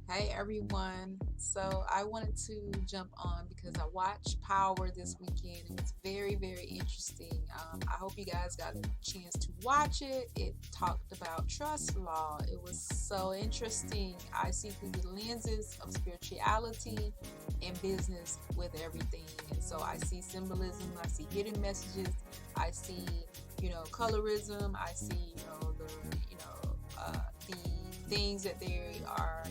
Hey everyone. So I wanted to jump on because I watched Power this weekend. It was very, very interesting. I hope you guys got a chance to watch it. It talked about trust law. It was so interesting. I see through the lenses of spirituality and business with everything. And so I see symbolism, I see hidden messages, I see, colorism, I see, the things that they are,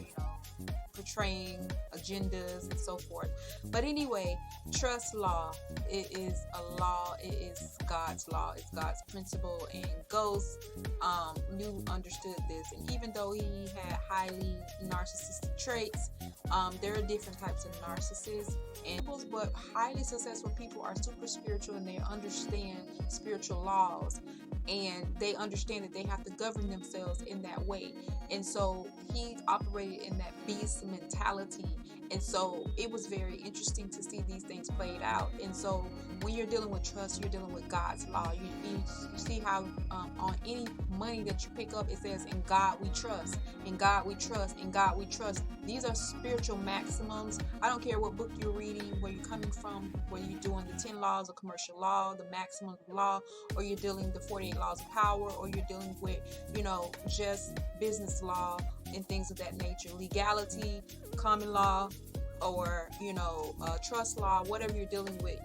portraying agendas and so forth. But anyway, trust law, it is a law, it is God's law, it's God's principle, and Ghost knew understood this. And even though he had highly narcissistic traits, there are different types of narcissists and but highly successful people are super spiritual and they understand spiritual laws, and they understand that they have to govern themselves in that way. And so he operated in that beast mentality. And so it was very interesting to see these things played out. And so when you're dealing with trust, you're dealing with God's law. You see how on any money that you pick up, it says, "In God we trust, in God we trust, in God we trust." These are spiritual maximums. I don't care what book you're reading, where you're coming from, whether you're doing the 10 laws of commercial law, the maximum law, or you're dealing with the 48 laws of power, or you're dealing with, just business law and things of that nature, legality, common law, or trust law. Whatever you're dealing with,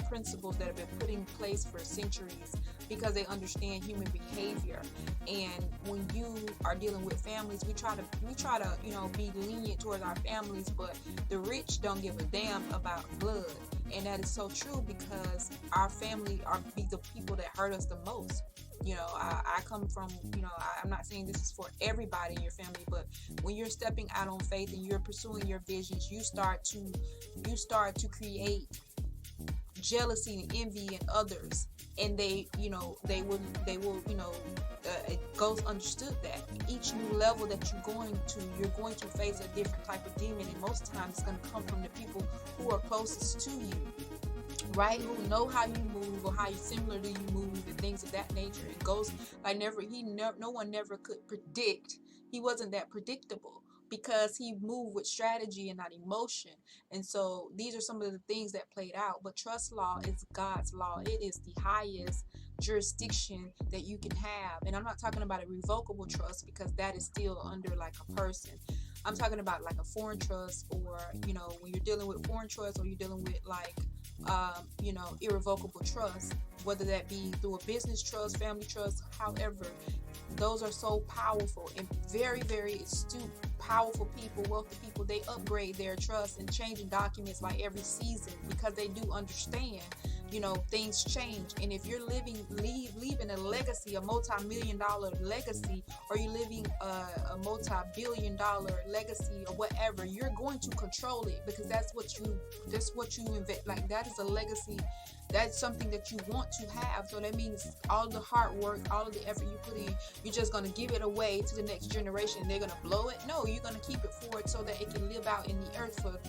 principles that have been put in place for centuries because they understand human behavior. And when you are dealing with families, we try to be lenient towards our families, but the rich don't give a damn about blood. And that is so true, because our family are the people that hurt us the most. I come from, I'm not saying this is for everybody in your family, but when you're stepping out on faith and you're pursuing your visions, you start to create jealousy and envy in others. And Ghost understood that each new level that you're going to face a different type of demon, and most times it's going to come from the people who are closest to you, right? Who know how you move or how you similarly you move and things of that nature. And Ghost, no one never could predict. He wasn't that predictable because he moved with strategy and not emotion. And so these are some of the things that played out. But trust law is God's law. It is the highest jurisdiction that you can have. And I'm not talking about a revocable trust, because that is still under like a person. I'm talking about like a foreign trust, or when you're dealing with foreign trust, or you're dealing with like irrevocable trust, whether that be through a business trust, family trust, however. Those are so powerful, and very, very astute, powerful people, wealthy people. They upgrade their trust and changing documents like every season, because they do understand, things change. And if you're leaving a legacy, a multi-million-dollar legacy, or you're leaving a multi-billion-dollar legacy or whatever, you're going to control it, because that's what you invest. Like, that is a legacy. That's something that you want to have. So that means all the hard work, all of the effort you put in, you're just going to give it away to the next generation. They're going to blow it. No, you're going to keep it forward so that it can live out in the earth for,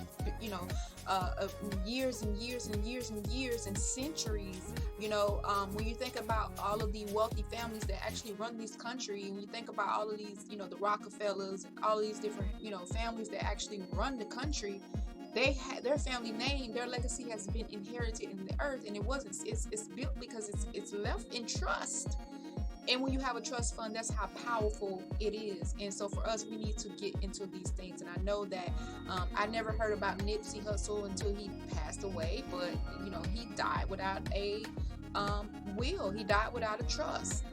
years and years and years and years and centuries. When you think about all of the wealthy families that actually run this country, and you think about all of these, the Rockefellers, all of these different, families that actually run the country, they had their family name, their legacy has been inherited in the earth, and it's built because it's left in trust. And when you have a trust fund, that's how powerful it is. And so for us, we need to get into these things. And I know that I never heard about Nipsey Hussle until he passed away, but he died without a will. He died without a trust.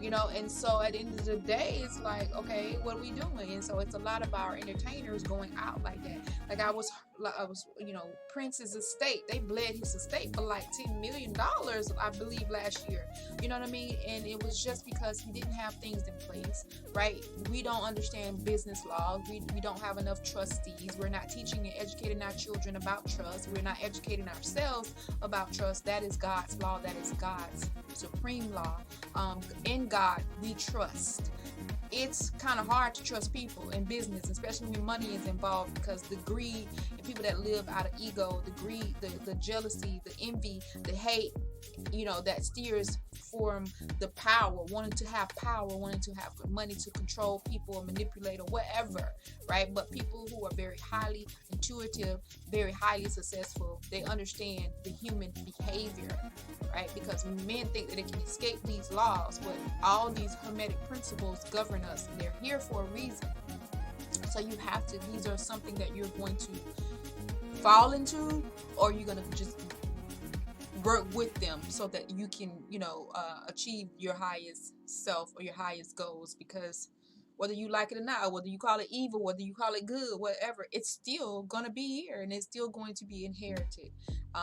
And so at the end of the day, it's like, okay, what are we doing? And so it's a lot of our entertainers going out like that. Like I was, Prince's estate, they bled his estate for like $10 million, I believe, last year. You know what I mean? And it was just because he didn't have things in place, right? We don't understand business law. We don't have enough trustees. We're not teaching and educating our children about trust. We're not educating ourselves about trust. That is God's law. That is God's supreme law. In God we trust. It's kind of hard to trust people in business, especially when money is involved, because the greed and people that live out of ego, the greed, the jealousy, the envy, the hate, that steers from the power, wanting to have power, wanting to have money to control people or manipulate or whatever, right? But people who are very highly intuitive, very highly successful, they understand the human behavior, right? Because men think that they can escape these laws, but all these hermetic principles govern us, and they're here for a reason. So you have to, these are something that you're going to fall into, or you're going to just work with them so that you can, achieve your highest self or your highest goals. Because whether you like it or not, whether you call it evil, whether you call it good, whatever, it's still going to be here and it's still going to be inherited.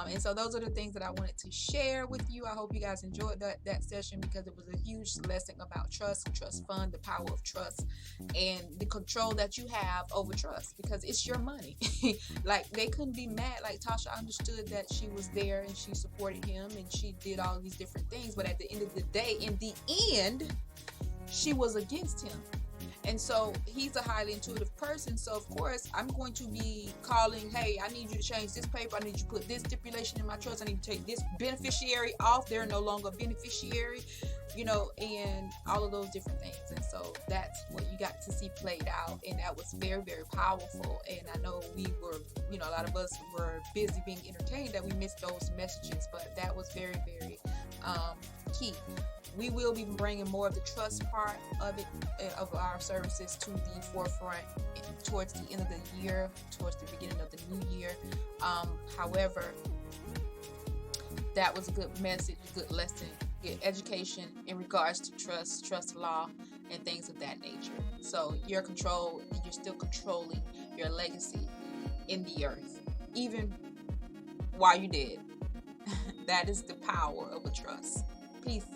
And so those are the things that I wanted to share with you. I hope you guys enjoyed that session, because it was a huge lesson about trust fund, the power of trust, and the control that you have over trust, because it's your money. Like, they couldn't be mad. Like, Tasha understood that she was there and she supported him and she did all these different things, but at the end of the day, in the end, she was against him. And so he's a highly intuitive person. So of course I'm going to be calling, hey, I need you to change this paper. I need you to put this stipulation in my trust. I need to take this beneficiary off. They're no longer a beneficiary, and all of those different things. And so that's what you got to see played out. And that was very, very powerful. And I know we were, a lot of us were busy being entertained that we missed those messages, but that was very, very key. We will be bringing more of the trust part of it, of our services, to the forefront towards the end of the year, towards the beginning of the new year. However, that was a good message, a good lesson, good education in regards to trust law, and things of that nature. So you're still controlling your legacy in the earth, even while you're dead. That is the power of a trust. Peace.